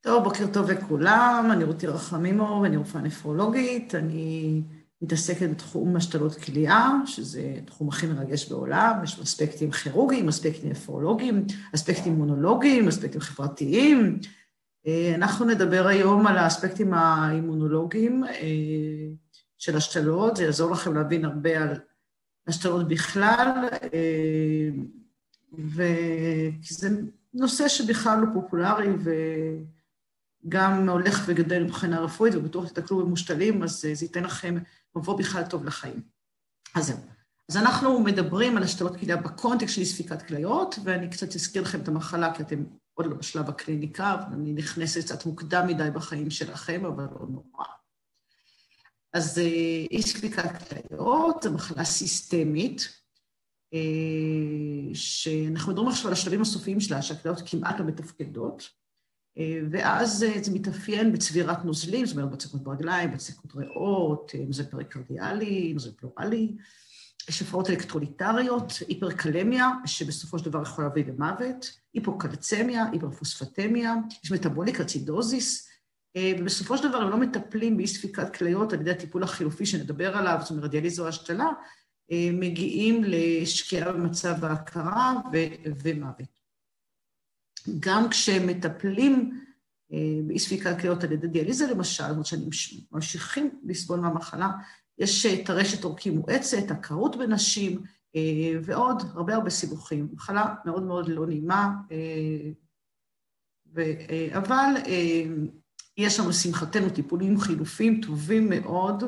טוב, בוקר טוב לכולם, אני רותי רחמימו ואני רופאה נפרולוגית, אני מתעסקת בתחום השתלות כליה, שזה התחום הכי מרגש בעולם, יש אספקטים כירורגיים, אספקטים נפרולוגיים, אספקטים אימונולוגיים, אספקטים חברתיים. אנחנו נדבר היום על האספקטים האימונולוגיים של השתלות, זה יעזור לכם להבין הרבה על השתלות בכלל, כי זה נושא שבכלל לא פופולרי וגם הולך וגדל מבחינה רפואית, ובטוח תתקלו במושתלים, אז זה ייתן לכם מבוא בכלל טוב לחיים. אז זהו. אז אנחנו מדברים על השתלות כליה בקונטקסט של ספיקת כליות, ואני קצת אזכיר לכם את המחלה, כי אתם עוד לא בשלב הקליניקה, ואני נכנסת קצת מוקדם מדי בחיים שלכם, אבל לא נורא. אז אי ספיקת כליות, זו מחלה סיסטמית, שאנחנו מדברים עכשיו על השלבים הסופיים שלה, שהכליות כמעט לא מתפקדות, ואז זה מתאפיין בצבירת נוזלים, זאת אומרת, בצקות ברגליים, בצקות ריאות, אם זה פריקרדיאלי, אם זה פלורלי, יש הפרעות אלקטרוליטריות, היפרקלמיה, שבסופו של דבר יכול להביא למוות, היפוקלצמיה, היפרפוספטמיה, יש מטאבוליק אצידוזיס, ובסופו של דבר הם לא מטפלים באי ספיקת כליות על ידי הטיפול החילופי שנדבר עליו, זאת אומרת, דיאליזה או השתלה, מגיעים לשקיעה במצב ההכרה ומוות. גם כשמטפלים באי ספיקת כליות על ידי דיאליזה למשל, זאת אומרת שאני ממשיכים לסבול מהמחלה, יש טרשת עורקים מואצת, עקרות בנשים, ועוד הרבה סיבוכים. מחלה מאוד מאוד לא נעימה, אבל יש לנו לשמחתנו טיפולים חילופים טובים מאוד,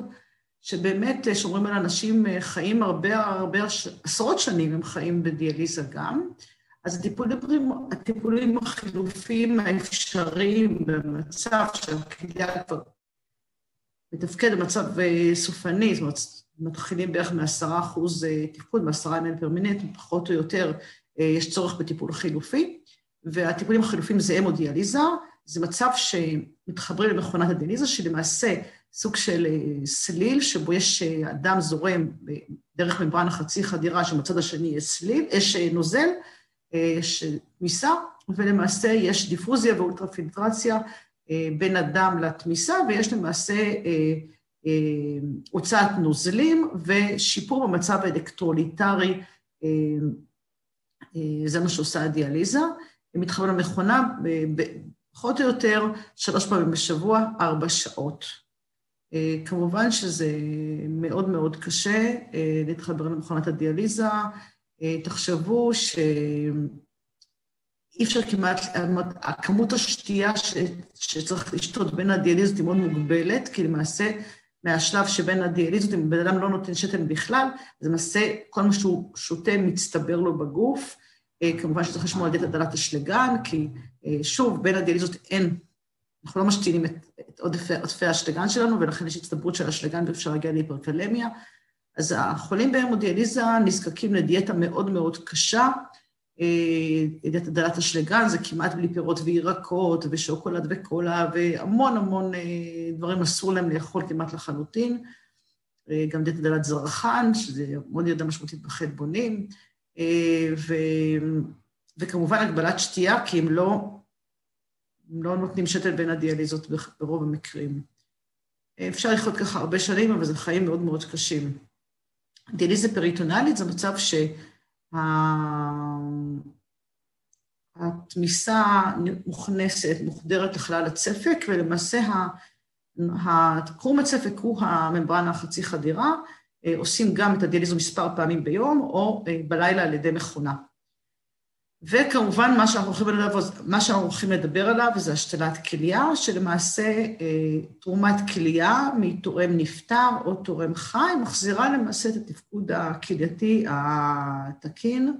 שבאמת שומרים על אנשים חיים הרבה עשרות שנים, הם חיים בדיאליזה גם. אז הטיפולים החילופיים האפשריים במצב שהכליה כבר מתפקד במצב סופני, זאת אומרת, מתחילים בערך מ10% תפקוד, מ10 ml פר מינט, פחות או יותר יש צורך בטיפול חילופי, והטיפולים החילופיים זה המודיאליזה, זה מצב שמתחברים למכונת הדיאליזה, שלמעשה סוג של סליל, שבו יש אדם זורם דרך ממברנה חצי חדירה, שבצד השני יש סליל, יש נוזל, יש תמיסה, ולמעשה יש דיפוזיה ואולטרפילטרציה בין אדם לתמיסה, ויש למעשה הוצאת נוזלים ושיפור במצב האלקטרוליטרי, זה מה שעושה הדיאליזה. הם מתחברים למכונה פחות או יותר 3 פעמים בשבוע, 4 שעות. כמובן שזה מאוד מאוד קשה להתחבר למכונת הדיאליזה, תחשבו שאי אפשר כמעט, הכמות השתייה שצריך לשתות בין הדיאליזות היא מאוד מוגבלת, כי למעשה מהשלב שבין הדיאליזות, אם בן אדם לא נותן שתן בכלל, אז למעשה כל מה שהוא שותה מצטבר לו בגוף, כמובן שצריך לשמור על דיאטת דלת אשלגן, כי שוב, בין הדיאליזות אנחנו לא משתינים את עודפי האשלגן שלנו, ולכן יש הצטברות של האשלגן ואפשר להגיע להיפרקלמיה. אז החולים בהמודיאליזה נזקקים לדיאטה מאוד מאוד קשה, דיאטת דלת אשלגן זה כמעט בלי פירות וירקות ושוקולד וקולה, והמון דברים אסור להם לאכול כמעט לחלוטין, גם דיאטת דלת זרחן, שזה מאוד ידע משמעותית בחלבונים, וכמובן הגבלת שתייה, כי הם לא נותנים שתן בין הדיאליזות ברוב המקרים. אפשר לחיות ככה הרבה שנים, אבל זה חיים מאוד מאוד קשים. דיאליזה פריטונלית זה מצב שהתמיסה מוכנסת, מוחדרת לכלל הצפק, ולמעשה קרום הצפק הוא הממברנה החצי חדירה, עושים גם את הדיאליזו מספר פעמים ביום, או בלילה על ידי מכונה. וכמובן, מה שאנחנו הולכים לדבר עליו, זה השתלת כליה, שלמעשה תרומת כליה מתורם נפטר או תורם חי, מחזירה למעשה את התפקוד הכלייתי התקין,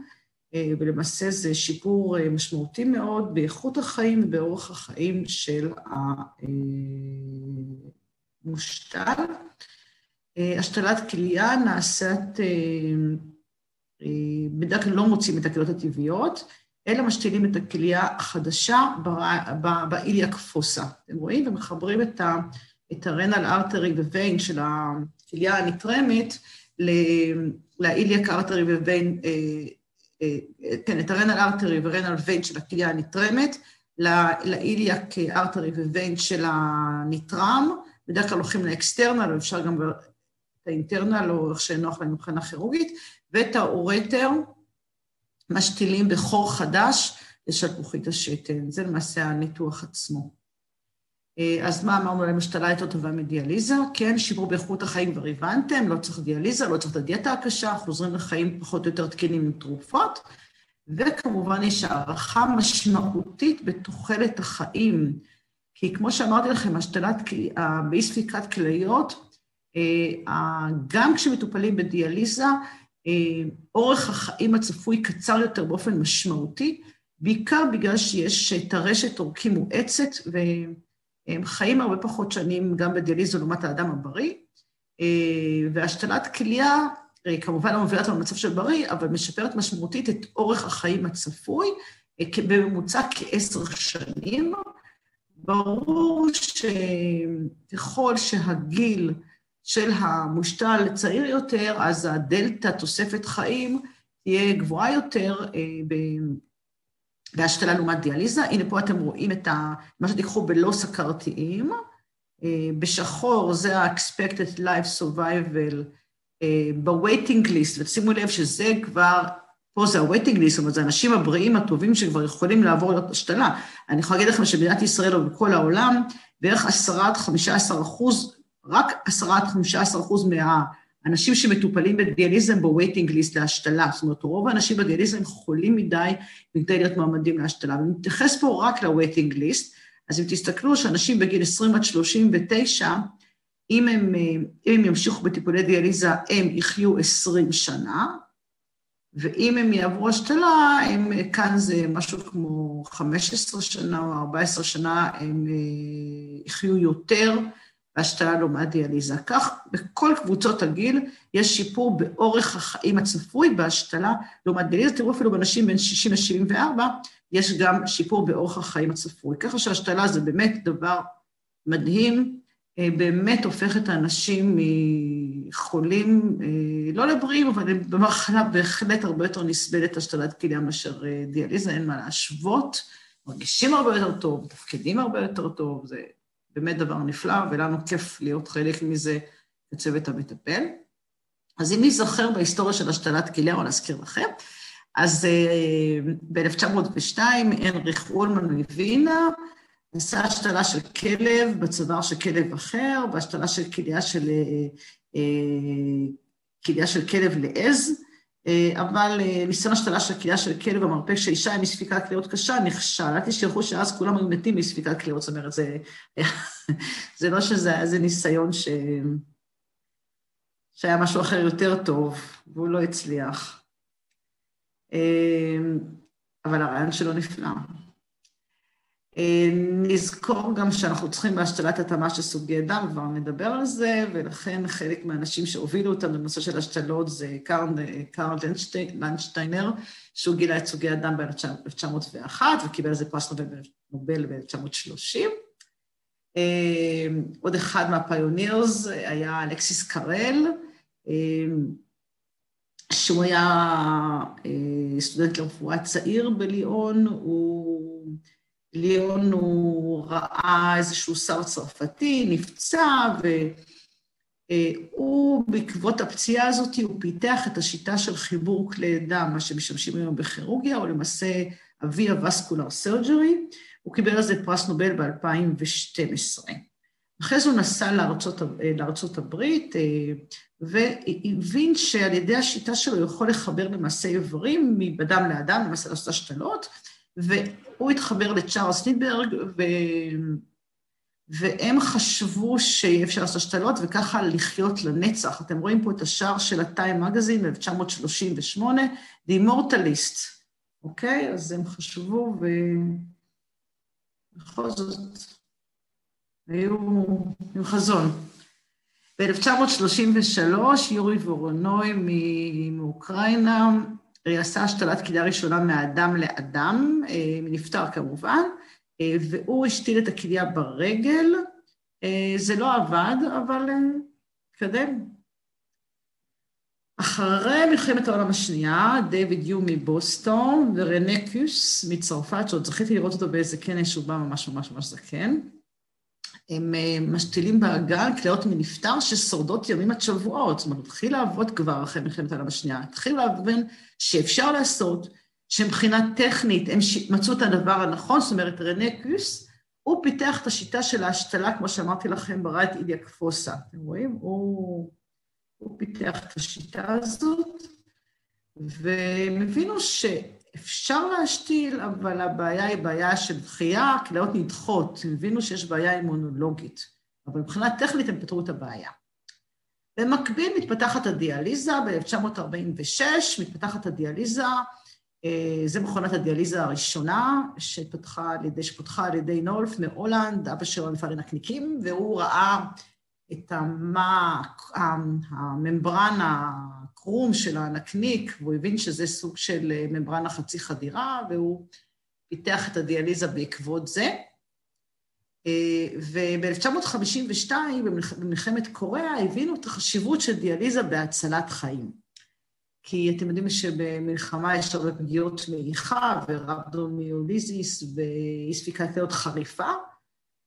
ולמעשה זה שיפור משמעותי מאוד באיכות החיים ובאורח החיים של המושתל. השתלת כליה נעשית, בדרך כלל לא מוצאים את הכליות הטבעיות, אלא משתילים את הכליה החדשה באיליה קפוסה. אתם רואים? ומחברים את הרנל ארטרי ווויין של הכליה הנתרמת לאיליה ארטרי ווויין, כן, את הרנל ארטרי ורנל ויין של הכליה הנתרמת, לאיליאק ארטרי ווויין של הנתרם, בדרך כלל הולכים לאקסטרנל, ואפשר גם את האינטרנל, או איך שנוח להם מבחינה כירורגית, ואת האורטר משתילים בחור חדש לשלפוחית השתן. זה למעשה הניתוח עצמו. אז מה אמרנו להם? השתלה יותר טובה מדיאליזה, כן, שיפור באיכות החיים כבר הבנתם, לא צריך דיאליזה, לא צריך את הדיאטה הקשה, חוזרים לחיים פחות או יותר תקינים עם תרופות, וכמובן יש הערכה משמעותית בתוחלת החיים, כי כמו שאמרתי לכם, באי ספיקת כליות, גם כשמטופלים בדיאליזה, אורך החיים הצפוי קצר יותר באופן משמעותי, בעיקר בגלל שיש טרשת עורקים מואצת, והם חיים הרבה פחות שנים גם בדיאליזה לעומת האדם הבריא, והשתלת כליה, כמובן לא מובילה אותנו למצב של בריא, אבל משפרת משמעותית את אורך החיים הצפוי, בממוצע כ10 שנים. ברור שככל שהגיל של המושתל צעיר יותר, אז הדלתא תוספת חיים תהיה גבוהה יותר בהשתלה לעומת דיאליזה. הנה פה אתם רואים את מה שתיקחו בלא סכרתיים. בשחור זה ה-expected life survival ב-waiting list, ושימו לב שזה כבר, פה זה ה-waiting list, זאת אומרת, זה האנשים הבריאים הטובים שכבר יכולים לעבור להיות השתלה. אני יכולה להגיד לכם שבמדינת ישראל או בכל העולם, בערך 10-15%, רק 10-15% מהאנשים שמטופלים בדיאליזה הם ב-waiting list להשתלה, זאת אומרת, רוב האנשים בדיאליזה הם חולים מדי, כדי להיות מועמדים להשתלה, ואני מתייחס פה רק ל-waiting list, אז אם תסתכלו שאנשים בגיל 20-39, אם הם ימשיכו בטיפולי דיאליזה, הם יחיו 20 שנה, ואם הם יעברו השתלה, כאן זה משהו כמו 15 שנה או 14 שנה, הם יחיו יותר בהשתלה לעומת דיאליזה. כך, בכל קבוצות הגיל יש שיפור באורך החיים הצפוי בהשתלה לעומת דיאליזה. תראו אפילו באנשים בין 60 ל-74, יש גם שיפור באורך החיים הצפוי. ככה שהשתלה זה באמת דבר מדהים, באמת הופך את האנשים מחולים, לא לבריאים, אבל במחלה בהחלט הרבה יותר נסבלת השתלת כליה מאשר דיאליזה, אין מה להשוות, מרגישים הרבה יותר טוב, תפקדים הרבה יותר טוב, זה באמת דבר נפלא, ולנו כיף להיות חלק מזה בצוות המטפל. אז אם ייזכר בהיסטוריה של השתלת כליה, או להזכיר לכם, אז ב-1902 הנריך אולמן מווינה, עשה השתלה של כלב בצוואר של כלב אחר, והשתלה של כליה של כלב לעז, אבל ניסיון השתלה של כליה של כלב במרפק שאישה עם ספיקת כליות קשה נכשל. אל תשכחו שאז כולם היו מתים מספיקת כליות, זאת אומרת, זה לא שזה היה איזה ניסיון שהיה משהו אחר יותר טוב, והוא לא הצליח. אבל הרעיון שלו נפלא. נזכור גם שאנחנו צריכים בהשתלת התאמה של סוגי דם, כבר נדבר על זה, ולכן חלק מהאנשים שהובילו אותם בנושא של השתלות זה קארל לנדשטיינר, שהוא גילה את סוגי הדם ב-1901, וקיבל איזה פרס נובל ב-1930. עוד אחד מהפיונירס היה אלכסיס קרל, שהוא היה סטודנט לרפואה צעיר בליאון, ליאון הוא ראה איזשהו שר צרפתי, נפצע, והוא בעקבות הפציעה הזאת, הוא פיתח את השיטה של חיבור כלי דם, מה שמשמשים היום בכירורגיה, או למעשה אבי הווסקולר סרג'רי, הוא קיבל על זה פרס נובל ב-2012. אחרי זה הוא נסע לארצות הברית, והבין שעל ידי השיטה שלו יכול לחבר למעשה איברים מבדם לאדם, למעשה לעשות השתלות, והוא התחבר לצ'ארלס לידברג, והם חשבו שאפשר לעשות השתלות, וככה לחיות לנצח. אתם רואים פה את השער של הטיים מגזין ב-1938, The Immortalist, אוקיי? אז הם חשבו, ובכל זאת, היו עם חזון. ב-1933, יורי וורונוי מאוקראינה, עשה השתלת כליה ראשונה מאדם לאדם, נפטר כמובן, והוא השתיל את הכליה ברגל, זה לא עבד, אבל קדם. אחרי מלחמת העולם השנייה, דיוויד יו מבוסטון ורנה קוס מצרפת, שעוד זכיתי לראות אותו באיזה כנס, שהוא בא ממש ממש ממש זקן, הם משתילים באגן כליות מנפטר ששורדות ימים עד שבועות, זאת אומרת, התחיל לעבוד כבר אחרי מלחמת העולם השנייה, התחיל להבין שאפשר לעשות, שמבחינה טכנית הם מצאו את הדבר הנכון, זאת אומרת, רנה קוס, הוא פיתח את השיטה של ההשתלה, כמו שאמרתי לכם, ברא את איליה קפוסה, אתם רואים? הוא פיתח את השיטה הזאת, והם הבינו שאפשר להשתיל, אבל הבעיה היא בעיה של דחייה, כליות נדחות, הם הבינו שיש בעיה אימונולוגית, אבל מבחינה טכנית הם פתרו את הבעיה. במקביל מתפתחת הדיאליזה, ב-1946 מתפתחת הדיאליזה, זה מכונת הדיאליזה הראשונה, שפותחה על ידי נולף מהולנד, אבא שלו מפעל לנקניקים, והוא ראה את הממברן הקרום של הנקניק, והוא הבין שזה סוג של ממברנה חצי חדירה, והוא פיתח את הדיאליזה בעקבות זה. וב-1952, במלחמת קוריאה, הבינו את החשיבות של דיאליזה בהצלת חיים. כי אתם יודעים שבמלחמה יש הרבה פגיעות מעיכה ורבדומיוליזיס ואי ספיקת כליות חריפה,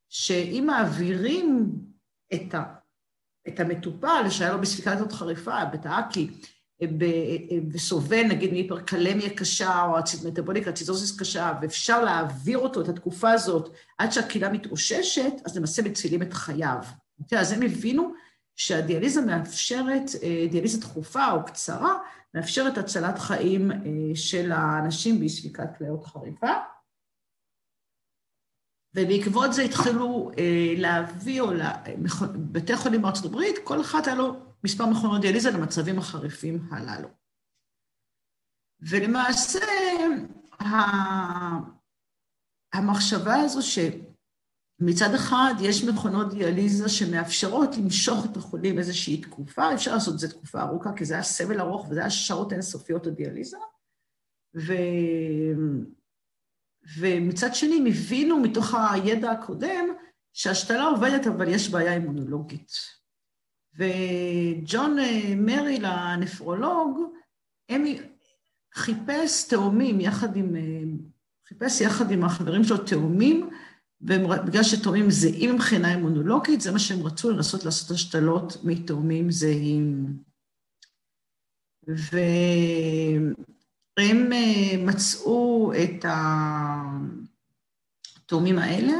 שאם מעבירים את המטופל שהיה לו בספיקת כליות חריפה, בתאקי, וסובל נגיד מהיפרקלמיה קשה או מטבוליקה, ציטוזיס קשה, ואפשר להעביר אותו את התקופה הזאת עד שהקהילה מתאוששת, אז למעשה מצילים את חייו. אז הם הבינו שהדיאליזה מאפשרת, דיאליזה דחופה או קצרה, מאפשרת הצלת חיים של האנשים בספיקת כליות חריפה. ובעקבות זה התחילו להביא, בתי חולים בארצות הברית, כל אחד היה לו מספר מכונות דיאליזה למצבים החריפים הללו. ולמעשה, המחשבה הזו שמצד אחד יש מכונות דיאליזה שמאפשרות למשוך את החולים איזושהי תקופה, אפשר לעשות את זה תקופה ארוכה, כי זה היה סבל ארוך וזה היה שעות אינסופיות הדיאליזה, ומצד שני, הם הבינו מתוך הידע הקודם שההשתלה עובדת, אבל יש בעיה אימונולוגית. וג'ון מריל, הנפרולוג, חיפש תאומים חיפש יחד עם החברים שלו תאומים, ובגלל שתאומים זהים מבחינה אימונולוגית, זה מה שהם רצו לנסות לעשות השתלות מתאומים זהים. הם מצאו את התאומים האלה,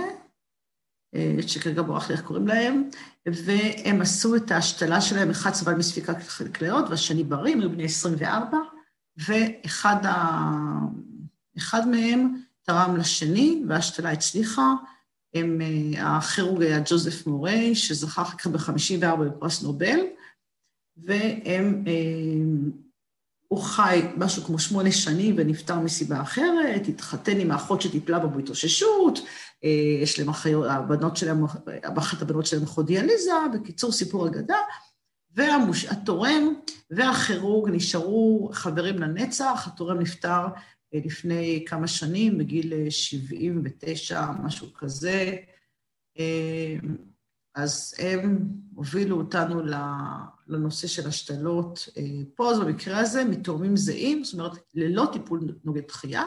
שכרגע ברח לי איך קוראים להם, והם עשו את ההשתלה שלהם, אחד סבל מספיקת כליות, והשני בריא, היו בני 24, ואחד מהם תרם לשני, וההשתלה הצליחה, הכירורג היה ג'וזף מורי, שזכה אחר כך ב-54 בפרס נובל, הוא חי משהו כמו 8 שנים ונפטר מסיבה אחרת, התחתן עם האחות שטיפלה בו בהתאוששות, יש להם אחת הבנות שלהם אחות דיאליזה, בקיצור סיפור אגדה, והתורם והכירורג נשארו חברים לנצח, התורם נפטר לפני כמה שנים, בגיל 79, משהו כזה, אז הם הובילו אותנו לנושא של השתלות פה, אז במקרה הזה, מתאומים זהים, זאת אומרת, ללא טיפול נוגד דחייה,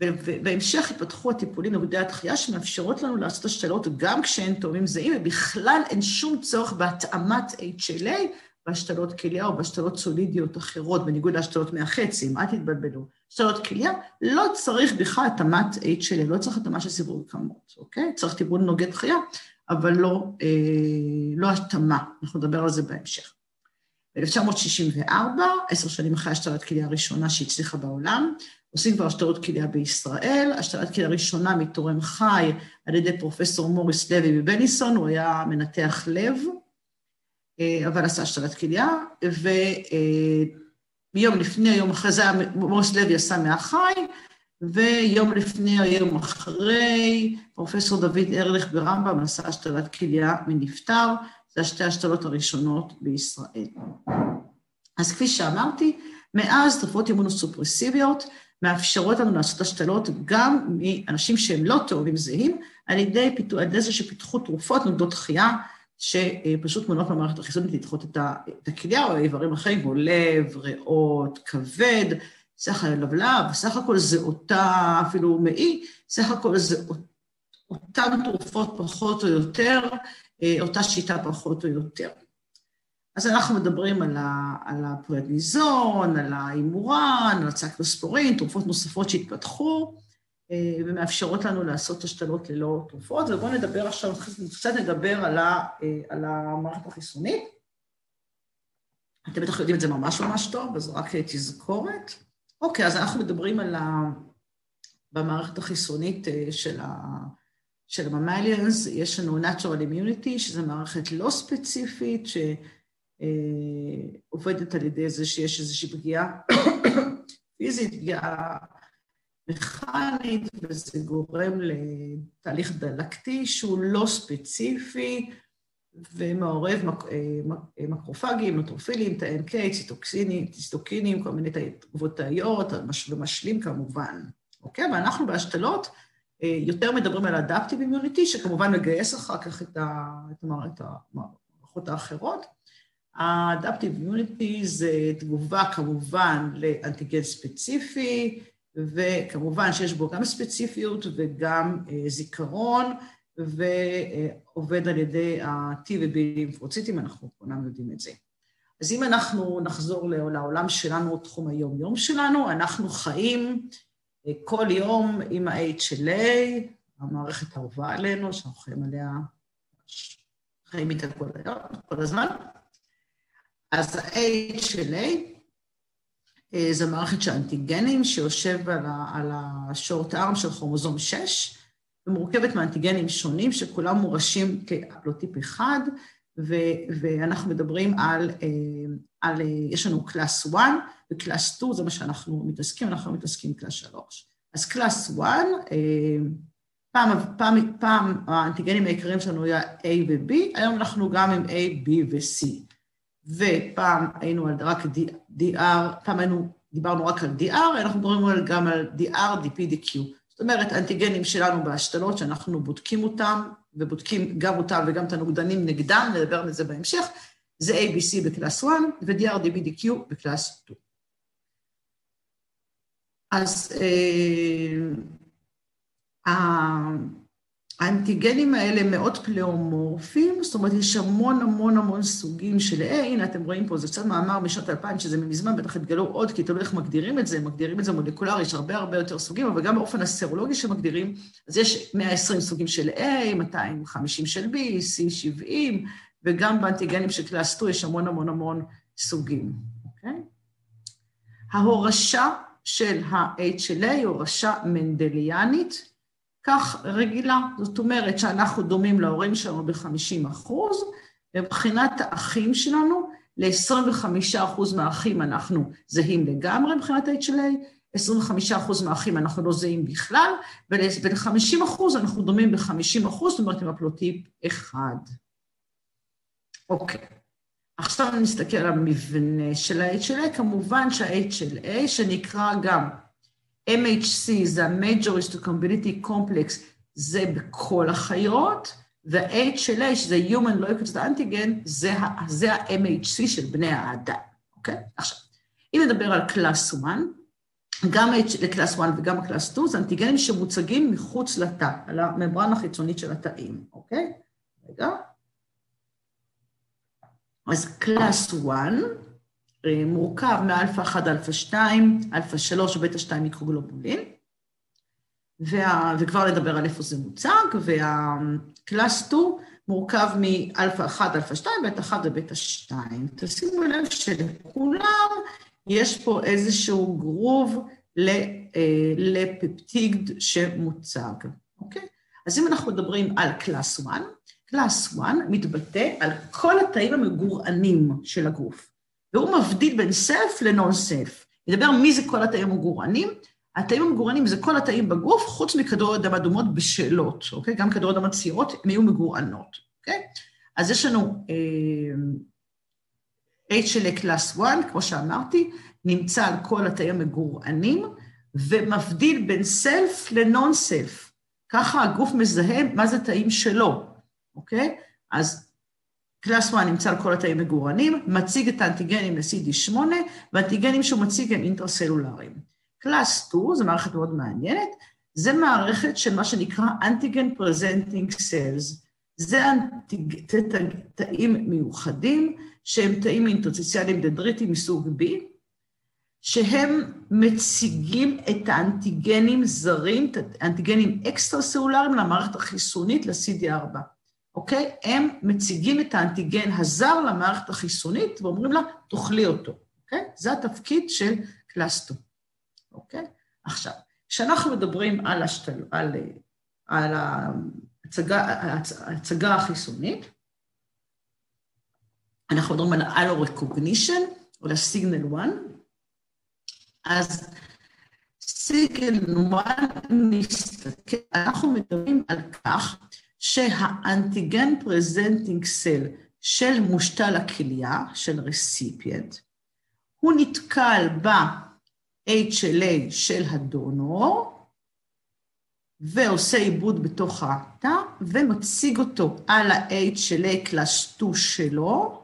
ובהמשך התפתחו הטיפולים נוגדי הדחייה, שמאפשרות לנו לעשות השתלות גם כשאין תאומים זהים, ובכלל אין שום צורך בהתאמת HLA, בהשתלות כליה או בהשתלות סולידיות אחרות, בניגוד להשתלות מהחצים, אל תתבלבלו. השתלות כליה לא צריך בכלל התאמת HLA, לא צריך התאמה של סיווג כמות, אוקיי? צריך טיפול נוגד דחייה, אבל לא התאמה, אנחנו נדבר על זה בהמשך. ב-1964, 10 שנים אחרי השתלת כליה הראשונה שהצליחה בעולם, עושים כבר השתלות כליה בישראל, השתלת כליה הראשונה מתורם חי על ידי פרופסור מוריס לוי בבלינסון, הוא היה מנתח לב, אבל עשה השתלת כליה, ויום לפני, יום אחרי זה, מוריס לוי עשה מהחי, ויום לפני, היום אחרי, פרופסור דוד ארליך ברמב"ם עשה השתלת כליה מנפטר, זה שתי השתלות הראשונות בישראל. אז כפי שאמרתי, מאז תרופות אימונוסופרסיביות מאפשרות לנו לעשות השתלות גם מאנשים שהם לא תאומים זהים, על ידי זה שפיתחו תרופות נוגדות דחייה, שפשוט מונעות במערכת החיסונית לדחות את הכליה או האיברים אחרים, כמו לב, ריאות, כבד, סך הלבלב, סך הכל זה אותה, אפילו מעי, סך הכל זה אותן תרופות פחות או יותר, אותה שיטה פחות או יותר. אז אנחנו מדברים על הפרדניזון, על האימורן, על הצקלוספורין, תרופות נוספות שהתפתחו, ומאפשרות לנו לעשות השתלות ללא תרופות, ובואו נדבר עכשיו, קצת נדבר על המערכת החיסונית. אתם בטח יודעים את זה ממש ממש טוב, אז רק תזכורת. אוקיי, אז אנחנו מדברים במערכת החיסונית של הממליאנס, יש לנו Natural Immunity, שזו מערכת לא ספציפית, שעובדת על ידי זה שיש איזושהי פגיעה פיזית, פגיעה מכנית, וזה גורם לתהליך דלקתי שהוא לא ספציפי, ומעורב מקרופגים, נוטרופילים, תאי NK, ציטוקינים, כל מיני תגובות תאיות, ומשלים כמובן. אוקיי? ואנחנו בהשתלות יותר מדברים על Adaptive Immunity, שכמובן מגייס אחר כך את המערכות האחרות. ה-Adaptive Immunity זה תגובה כמובן לאנטיגן ספציפי, וכמובן שיש בו גם ספציפיות וגם זיכרון, ועובד על ידי ה-T ו-B לימפוציטים, אנחנו כולנו יודעים את זה. אז אם אנחנו נחזור לעולם שלנו, תחום היום-יום שלנו, אנחנו חיים כל יום עם ה-HLA, המערכת האהובה עלינו, שאנחנו חיים עליה, חיים איתה כל הזמן. אז ה-HLA, זו מערכת של אנטיגנים שיושב על השורט ארם של כרומוזום 6, ומורכבת מאנטיגנים שונים שכולם מורשים כהפלוטיפ אחד, ואנחנו מדברים יש לנו קלאס 1 וקלאס 2, זה מה שאנחנו מתעסקים, אנחנו מתעסקים קלאס 3. אז קלאס 1, פעם האנטיגנים העיקריים שלנו היה A ו-B, היום אנחנו גם עם A, B ו-C. ופעם היינו על רק DR, פעם דיברנו רק על DR, אנחנו מדברים גם על DR, DP, DQ. זאת אומרת, האנטיגנים שלנו בהשתלות, שאנחנו בודקים אותם, ובודקים גם אותם וגם את הנוגדנים נגדם, נדבר על זה בהמשך, זה ABC בקלאס 1, ו-DR, DP, DQ בקלאס 2. אז האנטיגנים האלה מאוד פלאומורפיים, זאת אומרת, יש המון סוגים של הנה, אתם רואים פה, זה קצת מאמר משנות 2000, שזה מזמן, בטח התגלו עוד, כי תלוי איך מגדירים את זה מולקולרי, יש הרבה יותר סוגים, אבל גם באופן הסרולוגי שמגדירים, אז יש 120 סוגים של A, 250 של B, C 70, וגם באנטיגנים של קלאס 2 יש המון סוגים, אוקיי? ההורשה של ה-HLA היא הורשה מנדליאנית, כך רגילה, זאת אומרת שאנחנו דומים להורים שלנו ב-50%, ובחינת האחים שלנו, ל-25% מהאחים אנחנו זהים לגמרי מבחינת HLA, 25% מהאחים אנחנו לא זהים בכלל, ול-50% אנחנו דומים ב-50%, זאת אומרת עם הפלוטיפ 1. אוקיי, עכשיו נסתכל על המבנה של ה-HLA, כמובן שה-HLA שנקרא גם, MHC זה ה-Major Histocompatibility Complex, זה בכל החיות, וה-HLA, שזה Human Leukocyte Antigen, זה ה-MHC של בני האדם, אוקיי? עכשיו, אם נדבר על קלאס 1, גם לקלאס 1 וגם הקלאס 2, זה אנטיגנים שמוצגים מחוץ לתא, על הממברנה החיצונית של התאים, אוקיי? רגע. אז קלאס 1, מורכב מאלפא 1, אלפא 2, אלפא 3 ובטא 2 מיקרוגלובולין, וכבר לדבר על איפה זה מוצג, והקלאס 2 מורכב מאלפא 1, אלפא 2, בטא 1 ובטא 2. תשימו לב שלכולם יש פה איזשהו גרוב לפפטיד שמוצג, אוקיי? אז אם אנחנו מדברים על קלאס 1, קלאס 1 מתבטא על כל התאים המגורענים של הגוף. והוא מבדיל בין סלף לנון סלף. נדבר מי זה כל התאים המגורענים. התאים המגורענים זה כל התאים בגוף, חוץ מכדור אדם אדומות בשאלות, אוקיי? גם כדור אדם צעירות, הם יהיו מגורענות, אוקיי? אז יש לנו HLA קלאס 1, כמו שאמרתי, נמצא על כל התאים המגורענים, ומבדיל בין סלף לנון סלף. ככה הגוף מזהה מה זה תאים שלו, אוקיי? אז קלאס 1 נמצא על כל התאים מגורנים, מציג את האנטיגנים ל-CD8, והאנטיגנים שהוא מציג הם אינטרסלולריים. קלאס 2, זו מערכת מאוד מעניינת, זה מערכת של מה שנקרא אנטיגן פרזנטינג סלס. זה תאים מיוחדים, שהם תאים אינטרסטיציאליים דנדריטיים מסוג B, שהם מציגים את האנטיגנים זרים, האנטיגנים אקסטרסלולריים למערכת החיסונית, ל-CD4. אוקיי? הם מציגים את האנטיגן הזר למערכת החיסונית, ואומרים לה, תאכלי אותו. אוקיי? זה התפקיד של קלאס 2. אוקיי? עכשיו, כשאנחנו מדברים על ההצגה החיסונית, אנחנו מדברים על אלו-רקוגנישן, או לסיגנל 1, אז סיגנל 1 נסתכל, אנחנו מדברים על כך שהאנטיגן פרזנטינג סל של מושתל הכליה, של רסיפיינט, הוא נתקל ב-HLA של הדונור, ועושה עיבוד בתוך התא, ומציג אותו על ה-HLA קלאס 2 שלו,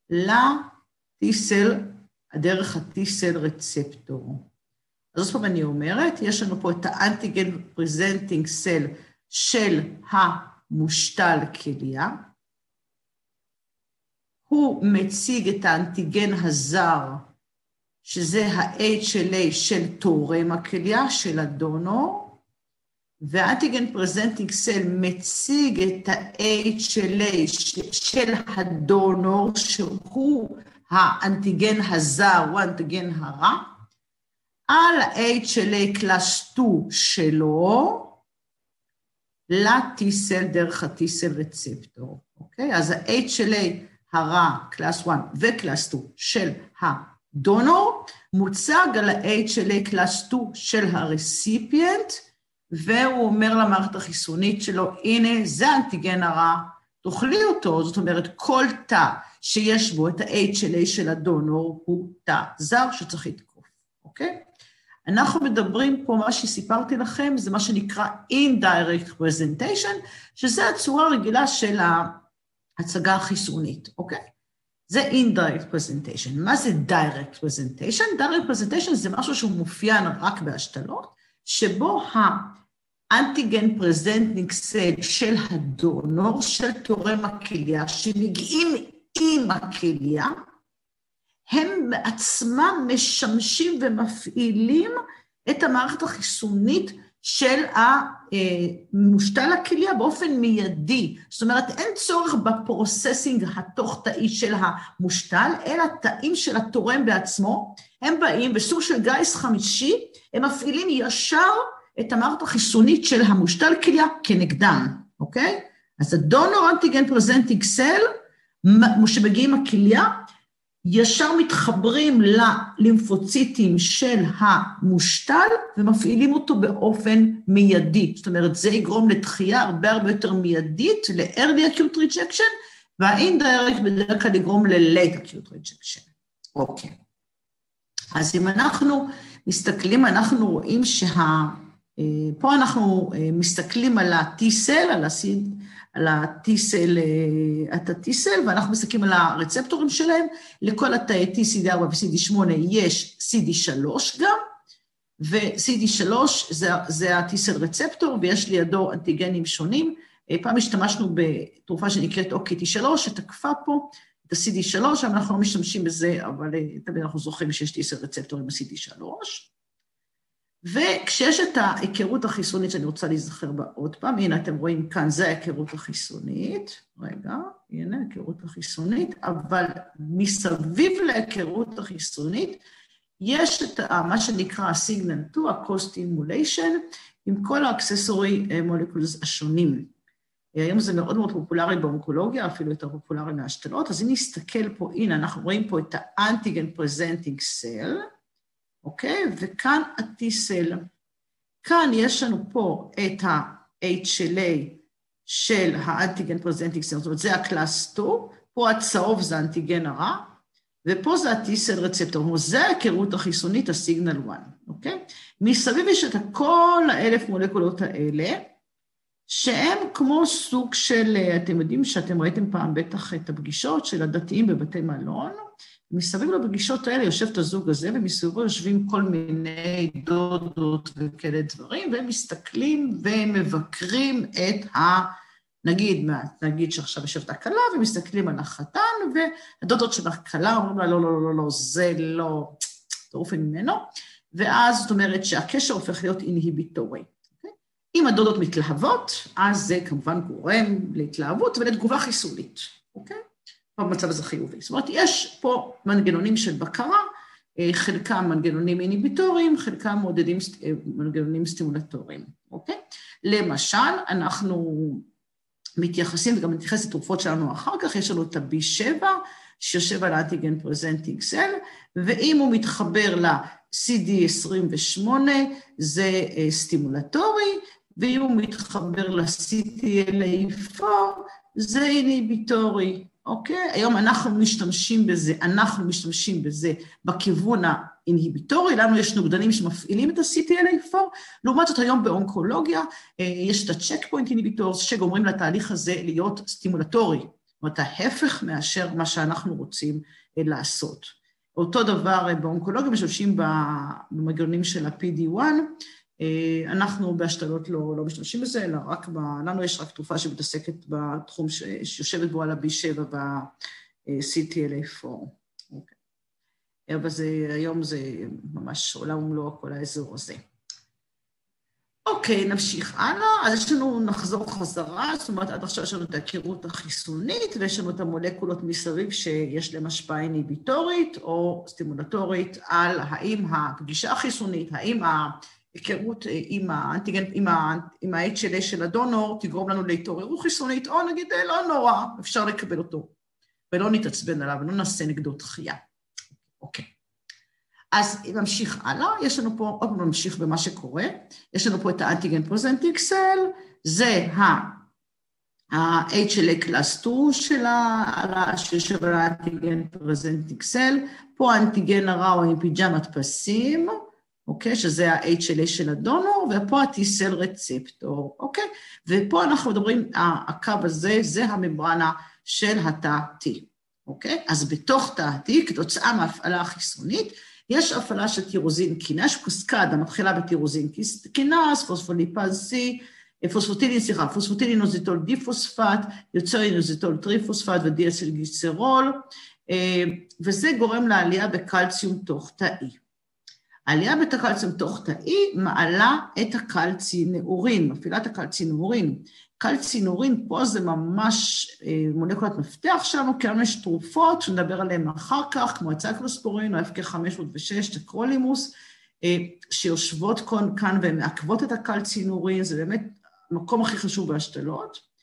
ל-T-סל, דרך ה-T-סל רצפטור. אז זאת פעם אני אומרת, יש לנו פה את האנטיגן פרזנטינג סל של המושתל כליה, הוא מציג את האנטיגן הזר, שזה ה-HLA של תורם הכליה, של הדונור, והאנטיגן פרזנטינג סל מציג את ה-HLA של הדונור, שהוא האנטיגן הזר, הוא האנטיגן הרע, על ה-HLA קלאס 2 שלו, ל-T-סל דרך ה-T-סל רצפטור. אוקיי? אז ה-HLA הרע, קלאס 1 וקלאס 2 של הדונור, מוצג על ה-HLA קלאס 2 של הרסיפיינט, והוא אומר למערכת החיסונית שלו, הנה, זה האנטיגן הרע, תאכלי אותו, זאת אומרת, כל תא שיש בו את ה-HLA של הדונור, הוא תא זר שצריך לתקוף, אוקיי? אנחנו מדברים פה, מה שסיפרתי לכם, זה מה שנקרא indirect presentation, שזה הצורה הרגילה של ההצגה החיסונית, אוקיי? זה indirect presentation. מה זה direct presentation? direct presentation זה משהו שהוא מופיע רק בהשתלות, שבו האנטיגן פרזנטינג סל של הדונור, של תורם הכליה, שמגיעים עם הכליה, הם בעצמם משמשים ומפעילים את המערכת החיסונית של מושתל הכליה באופן מיידי. זאת אומרת, אין צורך בפרוססינג התוך-תאי של המושתל, אלא תאים של התורם בעצמו, הם באים בסוג של גיס חמישי, הם מפעילים ישר את המערכת החיסונית של המושתל כליה כנגדם, אוקיי? אז הדונור אנטיגן פרזנטינג סל, שמגיעים הכליה, ישר מתחברים ללימפוציטים של המושתל, ומפעילים אותו באופן מיידי. זאת אומרת, זה יגרום לתחייה הרבה יותר מיידית, ל-early acute rejection, וה-indirect בדרך כלל יגרום ל-late acute rejection. אוקיי. אז אם אנחנו מסתכלים, אנחנו רואים פה אנחנו מסתכלים על ה-T-סל, על ה-T-סל, ואנחנו מסתכלים על הרצפטורים שלהם, לכל התאי T, CD4 ו-CD8 יש CD3 גם, ו-CD3 זה ה-T-סל רצפטור, ויש לידו אנטיגנים שונים. פעם השתמשנו בתרופה שנקראת OKT3, שתקפה פה את ה-CD3, אנחנו לא משתמשים בזה, אבל תמיד אנחנו זוכרים שיש T-סל רצפטורים ב-CD3, וכשיש את ההיכרות החיסונית שאני רוצה להיזכר בה עוד פעם, הנה אתם רואים כאן, זה ההיכרות החיסונית, רגע, הנה ההיכרות החיסונית, אבל מסביב להיכרות החיסונית, יש את מה שנקרא ה-Signal 2, ה-Co-Stimulation, עם כל האקססורי מולקולס השונים. היום זה מאוד מאוד פופולרי באונקולוגיה, אפילו יותר פופולרי מהשתלות, אז אם נסתכל פה, הנה אנחנו רואים פה את ה-Antigen Presenting Cell, אוקיי? וכאן ה-T-סל. כאן יש לנו פה את ה-HLA של האנטיגן פרזנטינג סל, זאת אומרת, זה הקלאס 2, פה הצהוב זה האנטיגן הרע, ופה זה ה-T-סל רצפטור, זה ההיכרות החיסונית, הסיגנל 1, אוקיי? מסביב יש את כל ה1000 מולקולות האלה, שהם כמו סוג של, אתם יודעים שאתם ראיתם פעם בטח את הפגישות של הדתיים בבתי מלון, מסביב לפגישות האלה יושב את הזוג הזה, ומסביבו יושבים כל מיני דודות וכאלה דברים, והם מסתכלים ומבקרים את נגיד שעכשיו יושבת הכלה, ומסתכלים על החתן, והדודות של הכלה אומרים לה, לא, לא, לא, לא, זה לא, תעופי ממנו, ואז זאת אומרת שהקשר הופך להיות אינהיביטורי. אם הדודות מתלהבות, אז זה כמובן גורם להתלהבות ולתגובה חיסולית, אוקיי? במצב הזה חיובי. זאת אומרת, יש פה מנגנונים של בקרה, חלקם מנגנונים אינהיביטוריים, חלקם מעודדים מנגנונים סטימולטוריים, אוקיי? למשל, אנחנו מתייחסים, וגם נתייחס לתרופות שלנו אחר כך, יש לנו את ה-B7, שיושב על האנטיגן פרזנטינג סל, ואם הוא מתחבר ל-CD28, זה סטימולטורי, ואם הוא מתחבר ל-CTLA4, זה אינהיביטורי, אוקיי? היום אנחנו משתמשים בזה בכיוון האינהיביטורי, לנו יש נוגדנים שמפעילים את ה-CTLA4, לעומת זאת היום באונקולוגיה, יש את ה-checkpoint inhibitors שגומרים לתהליך הזה להיות סטימולטורי, זאת אומרת, ההפך מאשר מה שאנחנו רוצים לעשות. אותו דבר באונקולוגיה, משתמשים במנגנונים של ה-PD1, אנחנו בהשתלות לא משתמשים בזה, אלא לנו יש רק תרופה שמתעסקת בתחום שיושבת בו על ה-B7 וה-CTLA4. אוקיי. אבל היום זה ממש עולם ומלואו כל האזור הזה. אוקיי, נמשיך הלאה. אז יש לנו, נחזור חזרה, זאת אומרת, עד עכשיו יש לנו את ההיכרות החיסונית, ויש לנו את המולקולות מסביב שיש להם השפעה אינהיביטורית או סטימולטורית על האם הפגישה החיסונית, האם היכרות עם האנטיגן, עם ה-HLA של הדונור, תגרום לנו להתעוררות חיסונית, או נגיד, לא נורא, אפשר לקבל אותו, ולא נתעצבן עליו, ולא נעשה נגדו דחייה. אוקיי. אז נמשיך הלאה, יש לנו פה, עוד פעם נמשיך במה שקורה, יש לנו פה את האנטיגן פרזנטינג סל, זה ה-HLA קלאס 2 שיושב על האנטיגן פרזנטינג סל, פה האנטיגן הרע הוא עם פיג'מת פסים, אוקיי, שזה ה-HLA של הדונור, ופה ה-T-Cell רצפטור, אוקיי? ופה אנחנו מדברים, הקו הזה, זה הממברנה של התא T, אוקיי? אז בתוך תא T, כתוצאה מההפעלה החיסונית, יש הפעלה של טירוזין קינאס, יש קסקדה, מתחילה בטירוזין קינאס, פוספוליפז C, פוספוטילין אוזיטול דיפוספט, יוצר אוזיטול טריפוספט ודיאצילגיצרול, וזה גורם לעלייה בקלציום תוך תאי. העלייה בקלציום תוך תאי מעלה את הקלצינאורין, מפעילה את הקלצינאורין. קלצינאורין פה זה ממש מולקולת מפתח שלנו, כי לנו יש תרופות שנדבר עליהן אחר כך, כמו הציקלוספורין או FK506, תקרולימוס, שיושבות כאן והן מעכבות את הקלצינאורין, זה באמת המקום הכי חשוב בהשתלות.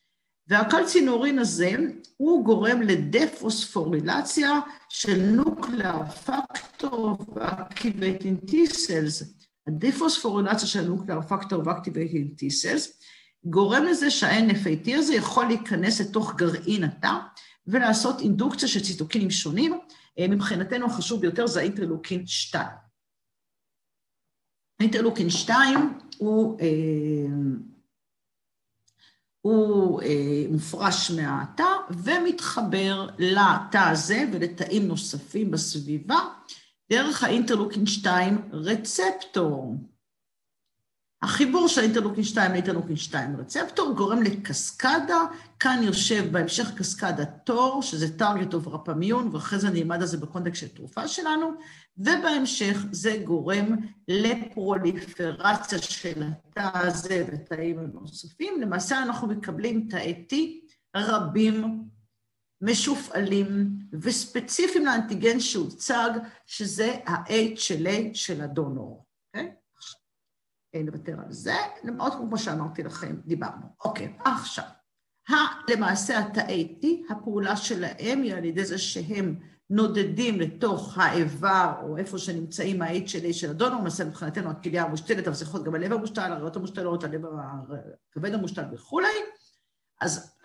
והקלצינאורין הזה הוא גורם לדפוספורילציה של נוקלר פקטור ואקטיבייטינג T-Cells. הדפוספורילציה של נוקלר פקטור ואקטיבייטינג T-Cells גורם לזה שה-NFAT הזה יכול להיכנס לתוך גרעין התא ולעשות אינדוקציה של ציטוקינים שונים. מבחינתנו החשוב ביותר זה האינטרלוקין 2. האינטרלוקין 2 הוא מופרש מהתא ומתחבר לתא הזה ולתאים נוספים בסביבה, דרך האינטרלוקין 2 רצפטור. החיבור של האינטרלוקין 2 לאינטרלוקין 2 רצפטור גורם לקסקדה, כאן יושב בהמשך קסקדה תור, שזה טרגט אוף רפמיון, ואחרי זה נלמד על זה בקונטקסט של תרופה שלנו, ובהמשך זה גורם לפרוליפרציה של התא הזה ותאים הנוספים. למעשה אנחנו מקבלים תאי T רבים, משופעלים וספציפיים לאנטיגן שהוצג, שזה ה-HLA של הדונור. אוקיי? נוותר על זה, למרות כמו שאמרתי לכם, דיברנו. אוקיי, עכשיו, למעשה התאי T, הפעולה שלהם היא על ידי זה שהם נודדים לתוך האיבר, או איפה שנמצאים ה-HLA של הדונור, למעשה מבחינתנו הכליה המושתלת, אבל זה יכול להיות גם הלב המושתל, הריאות המושתלות, הלב הכבד המושתל וכו'. אז,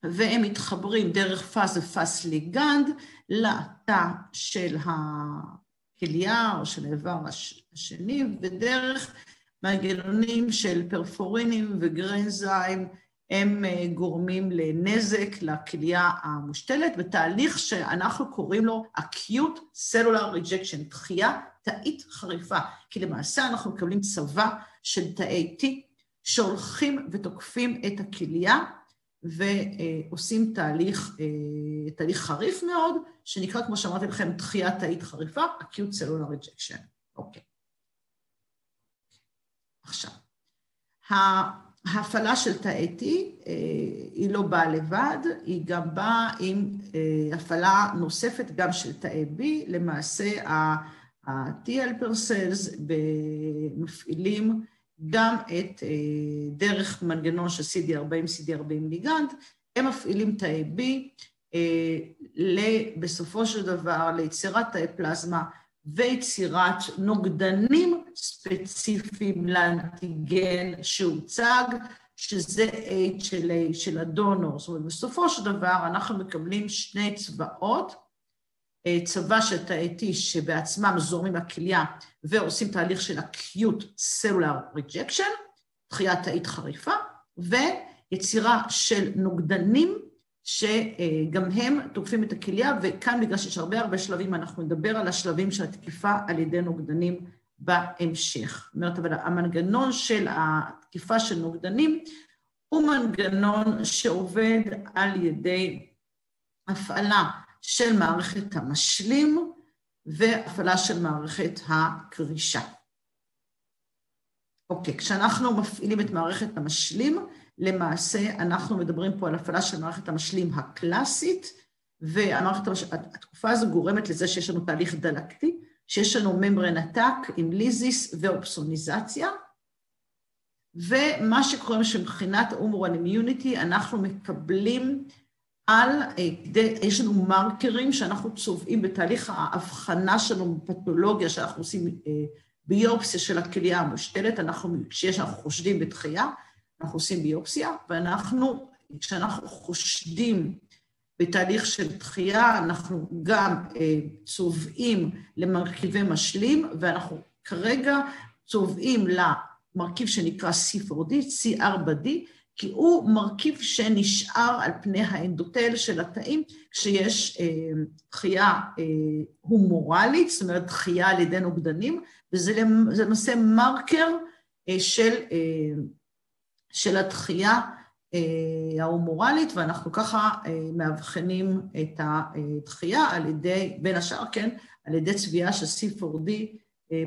והם מתחברים דרך פס ופס ליגנד לתא של הכליה או של האיבר השני, ודרך מנגנונים של פרפורינים וגרנזיים, הם גורמים לנזק לכליה המושתלת, בתהליך שאנחנו קוראים לו acute cellular rejection, דחייה תאית חריפה, כי למעשה אנחנו מקבלים צבא של תאי T, שהולכים ותוקפים את הכליה, ועושים תהליך חריף מאוד, שנקרא, כמו שאמרתי לכם, דחייה תאית חריפה, acute cellular rejection. אוקיי. עכשיו, ההפעלה של תאי T היא לא באה לבד, היא גם באה עם הפעלה נוספת גם של תאי B, למעשה ה-T helper cells מפעילים גם את דרך מנגנון של CD40 ליגנד, הם מפעילים תאי B בסופו של דבר ליצירת תאי פלזמה ויצירת נוגדנים ספציפיים לאנטיגן שהוצג, שזה HLA של הדונור. זאת אומרת, בסופו של דבר אנחנו מקבלים שני צבאות, צבא של תאי T שבעצמם זורמים מהכליה ועושים תהליך של acute cellular rejection, דחייה תאית חריפה, ויצירה של נוגדנים שגם הם תוקפים את הכליה, וכאן בגלל שיש הרבה שלבים, אנחנו נדבר על השלבים של התקיפה על ידי נוגדנים בהמשך. זאת אומרת, אבל המנגנון של התקיפה של נוגדנים הוא מנגנון שעובד על ידי הפעלה של מערכת המשלים והפעלה של מערכת הקרישה. אוקיי, כשאנחנו מפעילים את מערכת המשלים, למעשה אנחנו מדברים פה על הפעלה של מערכת המשלים הקלאסית, והתקופה הזו גורמת לזה שיש לנו תהליך דלקתי, שיש לנו ממברן אטאק עם ליזיס ואופסוניזציה, ומה שקוראים שמבחינת הומורל אימיוניטי, אנחנו מקבלים יש לנו מרקרים שאנחנו צובעים בתהליך ההבחנה שלנו בפתולוגיה, שאנחנו עושים ביופסיה של הכליה המושתלת, כשאנחנו חושדים בתחייה, אנחנו עושים ביופסיה, כשאנחנו חושדים בתהליך של תחייה, אנחנו גם צובעים למרכיבי משלים, ואנחנו כרגע צובעים למרכיב שנקרא C4D, C4D, כי הוא מרכיב שנשאר על פני האנדותל של התאים, כשיש דחייה הומורלית, זאת אומרת דחייה על ידי נוגדנים, וזה למעשה מרקר של הדחייה ההומורלית, ואנחנו ככה מאבחנים את הדחייה על ידי, בין השאר, כן, על ידי צביעה של C4D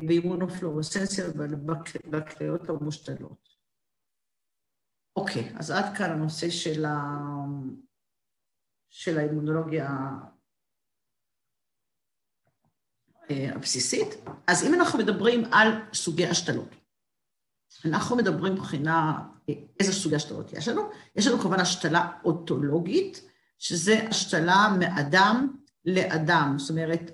באימונופלורסנציה ובכליות המושתלות. אוקיי, אז עד כאן הנושא של האימונולוגיה הבסיסית. אז אם אנחנו מדברים על סוגי השתלות, אנחנו מדברים מבחינה איזה סוגי השתלות יש לנו. יש לנו כמובן השתלה אוטולוגית, שזה השתלה מאדם לאדם, זאת אומרת,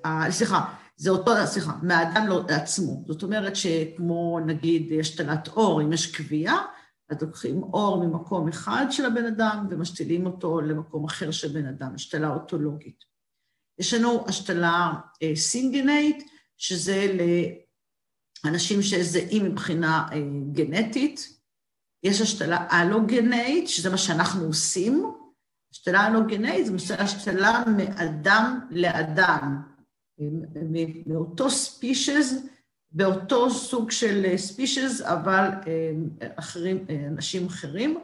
מאדם לעצמו. זאת אומרת שכמו נגיד השתלת אור, אם יש קביעה, אז לוקחים אור ממקום אחד של הבן אדם ומשתילים אותו למקום אחר של בן אדם, השתלה אוטולוגית. יש לנו השתלה סינגנט, שזה לאנשים שזהים מבחינה גנטית. יש השתלה אלוגנט, שזה מה שאנחנו עושים. השתלה אלוגנט זה השתלה מאדם לאדם, מאותו ספישז, באותו סוג של ספישז, אבל אנשים אחרים,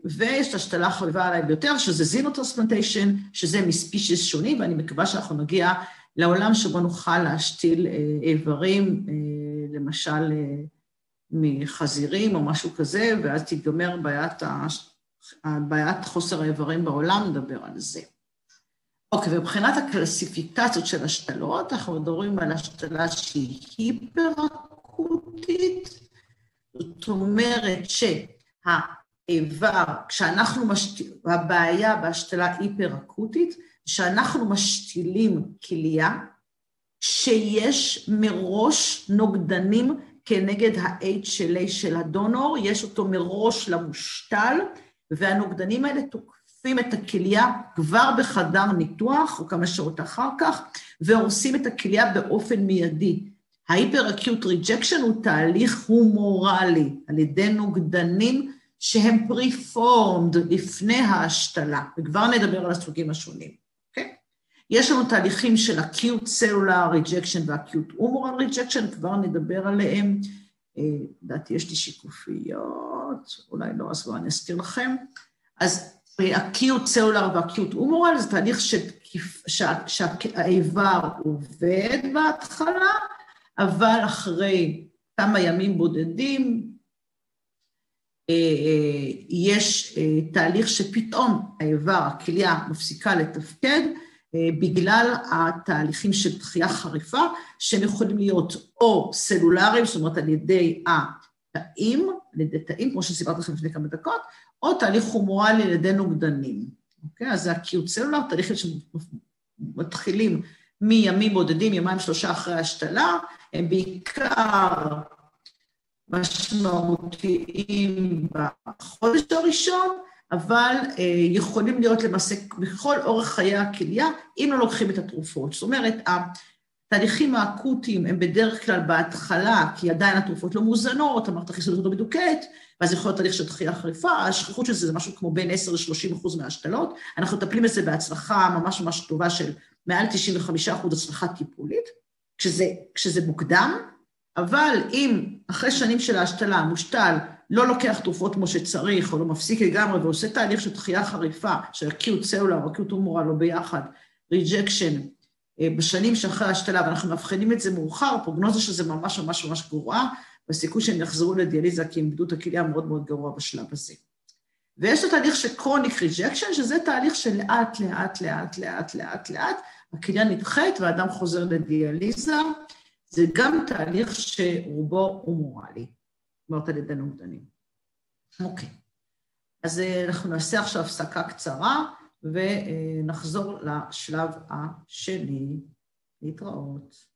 ויש השתלה חביבה עליי ביותר, שזה זינוטרספלנטיישן, שזה מספישז שונים, ואני מקווה שאנחנו נגיע לעולם שבו נוכל להשתיל איברים, למשל מחזירים או משהו כזה, ואז תיגמר בעיית חוסר האיברים בעולם, נדבר על זה. אוקיי, ובחינת הקלסיפיקציות של השתלות, אנחנו מדברים על השתלה שהיא היפר-אקוטית, זאת אומרת שהאיבר, הבעיה בהשתלה היפר-אקוטית, שאנחנו משתילים כליה, שיש מראש נוגדנים כנגד ה-HLA של הדונור, יש אותו מראש למושתל, והנוגדנים האלה תוקפים את הכליה כבר בחדר ניתוח, או כמה שעות אחר כך, והורסים את הכליה באופן מיידי. ההיפר-אקיוט ריג'קשן הוא תהליך הומורלי, על ידי נוגדנים שהם פריפורמד לפני ההשתלה, וכבר נדבר על הסוגים השונים, אוקיי? יש לנו תהליכים של אקיוט סלולר ריג'קשן ואקיוט הומורל ריג'קשן, כבר נדבר עליהם, לדעתי יש לי שיקופיות, אולי לא, אז בואו אני אזכיר לכם. אז אקיוט סלולר ואקיוט הומורל זה תהליך שהאיבר עובד בהתחלה, אבל אחרי כמה ימים בודדים, יש תהליך שפתאום האיבר, הכליה, מפסיקה לתפקד, בגלל התהליכים של דחייה חריפה, שהם יכולים להיות או סלולריים, זאת אומרת על ידי התאים, כמו שסיפרתי לכם לפני כמה דקות, או תהליך הומורלי על ידי נוגדנים. אוקיי? אז זה אקיוט סלולר, תהליכים שמתחילים מימים בודדים, יומיים שלושה אחרי ההשתלה, הם בעיקר משמעותיים בחודש הראשון, אבל יכולים להיות למעשה בכל אורך חיי הכליה, אם לא לוקחים את התרופות. זאת אומרת, התהליכים האקוטיים הם בדרך כלל בהתחלה, כי עדיין התרופות לא מאוזנות, המערכת החיסונית לא מדוכאת, ואז יכול להיות תהליך של דחייה חריפה, השכיחות של זה משהו כמו בין 10% ל-30% מההשתלות, אנחנו מטפלים בזה בהצלחה ממש ממש טובה של מעל 95% הצלחה טיפולית, כשזה מוקדם, אבל אם אחרי שנים של ההשתלה המושתל לא לוקח תרופות כמו שצריך, או לא מפסיק לגמרי, ועושה תהליך של דחייה חריפה, של אקיוט סלולר או אקיוט הומורל או ביחד, ריג'קשן, בשנים שאחרי ההשתלה, ואנחנו מבחינים את זה מאוחר, פרוגנוזה שזה ממש ממש ממש גרועה, והסיכוי שהם יחזרו לדיאליזה, כי הם איבדו את הכליה מאוד מאוד גרוע בשלב הזה. ויש את התהליך של קרוניק ריג'קשן, שזה תהליך של לאט, לאט, לאט, לאט, לאט, לאט, הכליה נדחית והאדם חוזר לדיאליזה, זה גם תהליך שרובו הומורלי, אומרת על ידי נוגדנים. אוקיי, אז אנחנו נעשה עכשיו הפסקה קצרה, ונחזור לשלב השני, להתראות.